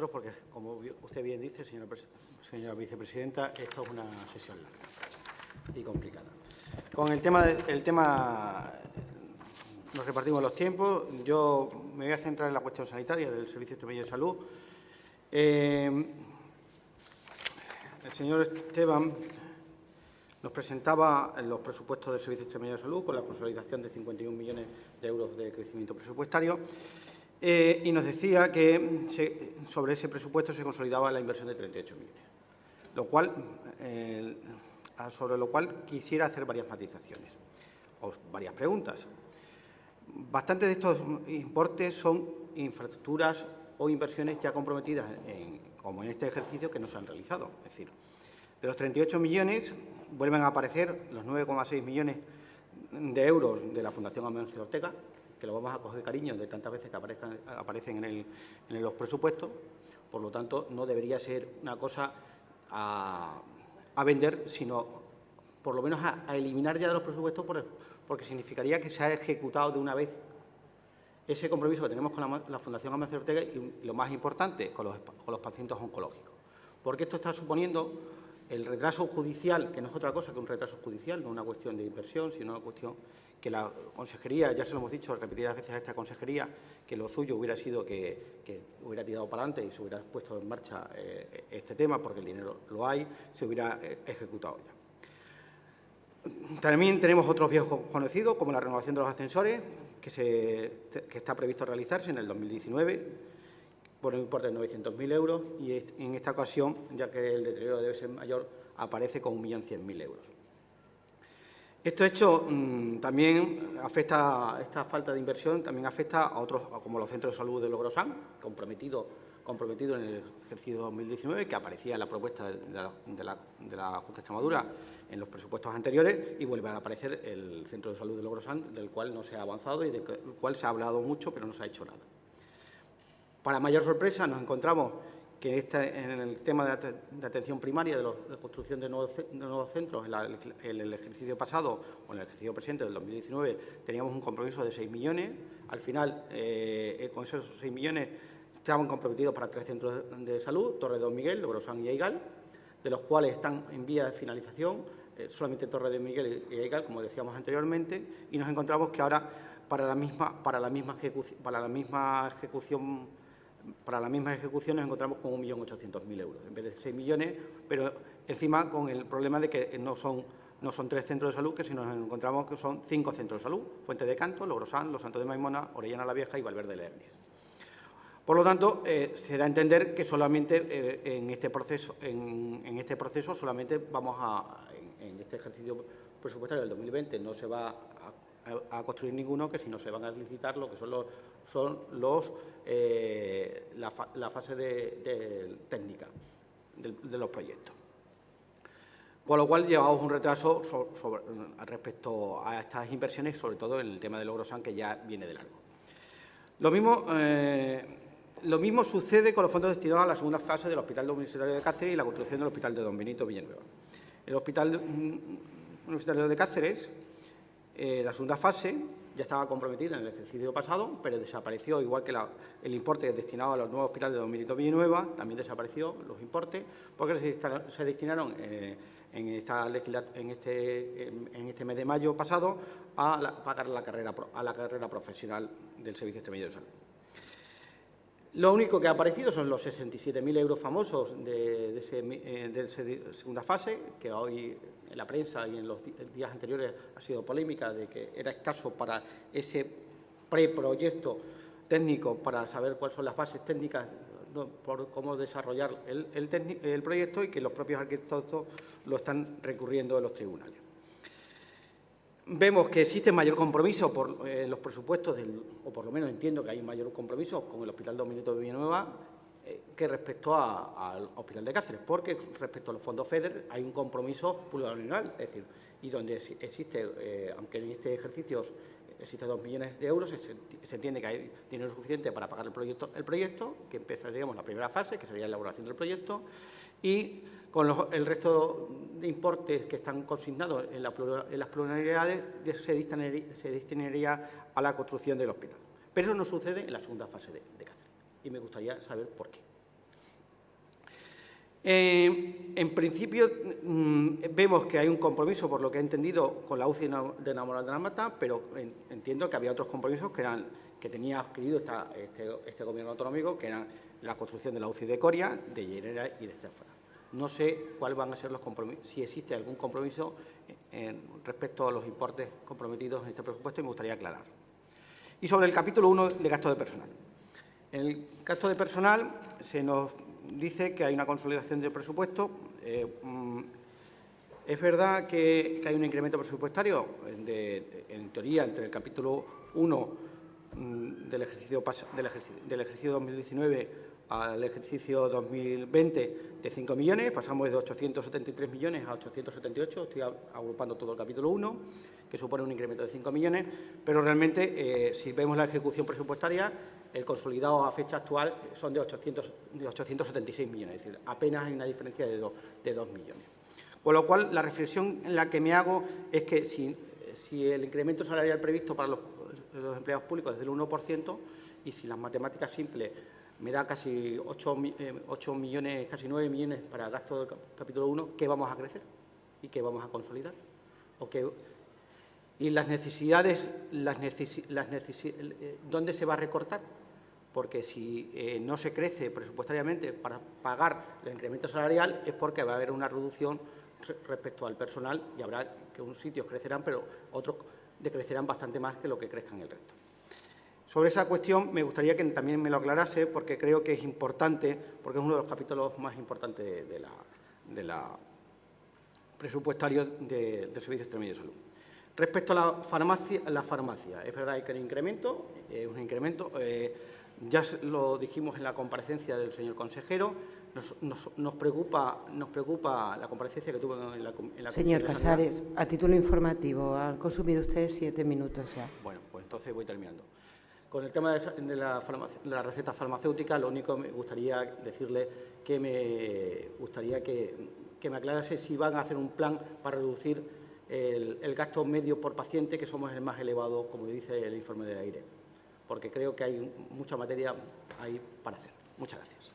Porque, como usted bien dice, señora vicepresidenta, esto es una sesión larga y complicada. Con el tema nos repartimos los tiempos. Yo me voy a centrar en la cuestión sanitaria del Servicio Extremeño de Salud. El señor Esteban nos presentaba los presupuestos del Servicio Extremeño de Salud con la consolidación de 51 millones de euros de crecimiento presupuestario. Y nos decía que sobre ese presupuesto se consolidaba la inversión de 38 millones, sobre lo cual quisiera hacer varias matizaciones o varias preguntas. Bastantes de estos importes son infraestructuras o inversiones ya comprometidas, como en este ejercicio, que no se han realizado. Es decir, de los 38 millones vuelven a aparecer los 9,6 millones de euros de la Fundación Amancio Ortega, que lo vamos a coger cariño de tantas veces que aparecen en los presupuestos. Por lo tanto, no debería ser una cosa a vender, sino por lo menos a eliminar ya de los presupuestos, porque significaría que se ha ejecutado de una vez ese compromiso que tenemos con la Fundación Amancio Ortega y, lo más importante, con los pacientes oncológicos. Porque esto está suponiendo el retraso judicial, que no es otra cosa que un retraso judicial, no una cuestión de inversión, sino una cuestión que la consejería, ya se lo hemos dicho repetidas veces a esta consejería, que lo suyo hubiera sido que hubiera tirado para adelante y se hubiera puesto en marcha este tema, porque el dinero lo hay, se hubiera ejecutado ya. También tenemos otros viejos conocidos, como la renovación de los ascensores, que está previsto realizarse en el 2019, por un importe de 900.000 euros, y en esta ocasión, ya que el deterioro debe ser mayor, aparece con 1.100.000 euros. Esto hecho también afecta, esta falta de inversión también afecta a otros, como los centros de salud de Logrosán, comprometido en el ejercicio 2019, que aparecía en la propuesta de la Junta de Extremadura en los presupuestos anteriores, y vuelve a aparecer el centro de salud de Logrosán, del cual no se ha avanzado y del cual se ha hablado mucho, pero no se ha hecho nada. Para mayor sorpresa, nos encontramos que en el tema de atención primaria, de la construcción de nuevos centros, en el ejercicio pasado o en el ejercicio presente del 2019, teníamos un compromiso de 6 millones. Al final, con esos 6 millones, estaban comprometidos para 3 centros de salud, Torre de Don Miguel, Logrosán y Aigal, de los cuales están en vía de finalización, solamente Torre de Miguel y Aigal, como decíamos anteriormente, y nos encontramos que ahora, para la misma ejecución nos encontramos con 1.800.000 euros, en vez de 6 millones, pero encima con el problema de que no son 3 centros de salud, que si nos encontramos que son 5 centros de salud: Fuente de Canto, Logrosán, Los Santos de Maimona, Orellana la Vieja y Valverde de Hermes. Por lo tanto, se da a entender que solamente en este proceso solamente en este ejercicio presupuestario del 2020 no se va a construir ninguno, que si no se van a licitar lo que son la fase técnica de los proyectos. Con lo cual llevamos un retraso respecto a estas inversiones, sobre todo en el tema de Logrosán, que ya viene de largo. Lo mismo sucede con los fondos destinados a la segunda fase del Hospital Universitario de Cáceres y la construcción del Hospital de Don Benito Villanueva. El Hospital Universitario de Cáceres, la segunda fase, ya estaba comprometida en el ejercicio pasado, pero desapareció, igual que el importe destinado a los nuevos hospitales de Don Benito Villanueva, también desapareció los importes, porque se destinaron en este mes de mayo pasado a pagar la carrera profesional del Servicio Extremeño de Salud. Lo único que ha aparecido son los 67.000 euros famosos de esa segunda fase, que hoy en la prensa y en los días anteriores ha sido polémica, de que era escaso para ese preproyecto técnico para saber cuáles son las bases técnicas por cómo desarrollar el proyecto, y que los propios arquitectos lo están recurriendo en los tribunales. Vemos que existe mayor compromiso por los presupuestos, o por lo menos entiendo que hay mayor compromiso con el Hospital Don Benito de Villanueva que respecto al Hospital de Cáceres, porque respecto a los fondos FEDER hay un compromiso plurianual, es decir, y donde existe, aunque en este ejercicio existe 2 millones de euros, se entiende que hay dinero suficiente para pagar el proyecto, que empezaríamos la primera fase, que sería la elaboración del proyecto, y con el resto de importes que están consignados en las plurianualidades se destinaría a la construcción del hospital. Pero eso no sucede en la segunda fase de Cáceres, y me gustaría saber por qué. En principio, vemos que hay un compromiso, por lo que he entendido, con la UCI de Navalmoral de la Mata, pero entiendo que había otros compromisos que tenía adquirido este Gobierno autonómico, que eran la construcción de la UCI de Coria, de Llerena y de Estéfana. No sé cuáles van a ser los compromisos, si existe algún compromiso respecto a los importes comprometidos en este presupuesto, y me gustaría aclararlo. Y sobre el capítulo 1 de gasto de personal. En el gasto de personal se nos dice que hay una consolidación del presupuesto. Es verdad que hay un incremento presupuestario, en teoría, entre el capítulo 1 del ejercicio 2019 al ejercicio 2020 de 5 millones, pasamos de 873 millones a 878, estoy agrupando todo el capítulo 1, que supone un incremento de 5 millones, pero realmente, si vemos la ejecución presupuestaria, el consolidado a fecha actual son de 876 millones, es decir, apenas hay una diferencia de 2 millones. Con lo cual, la reflexión en la que me hago es que si el incremento salarial previsto para los empleados públicos es del 1%, y si las matemáticas simples me da casi 8 millones, casi 9 millones para gasto del capítulo 1, ¿qué vamos a crecer? ¿Y qué vamos a consolidar? Y las necesidades, ¿dónde se va a recortar? Porque si no se crece presupuestariamente para pagar el incremento salarial, es porque va a haber una reducción respecto al personal, y habrá que unos sitios crecerán, pero otros decrecerán bastante más que lo que crezcan el resto. Sobre esa cuestión me gustaría que también me lo aclarase, porque creo que es importante, porque es uno de los capítulos más importantes de la presupuestario del Servicio Extremeño de Salud. Respecto a la farmacia, es verdad que hay un incremento, ya lo dijimos en la comparecencia del señor consejero. Nos preocupa la comparecencia que tuvo en la Comisión. Señor Casares, a título informativo, han consumido ustedes 7 minutos ya. Bueno, pues entonces voy terminando. Con el tema de la receta farmacéutica, lo único que me gustaría decirle que me gustaría que me aclarase si van a hacer un plan para reducir el gasto medio por paciente, que somos el más elevado, como dice el informe de AIRE, porque creo que hay mucha materia ahí para hacer. Muchas gracias.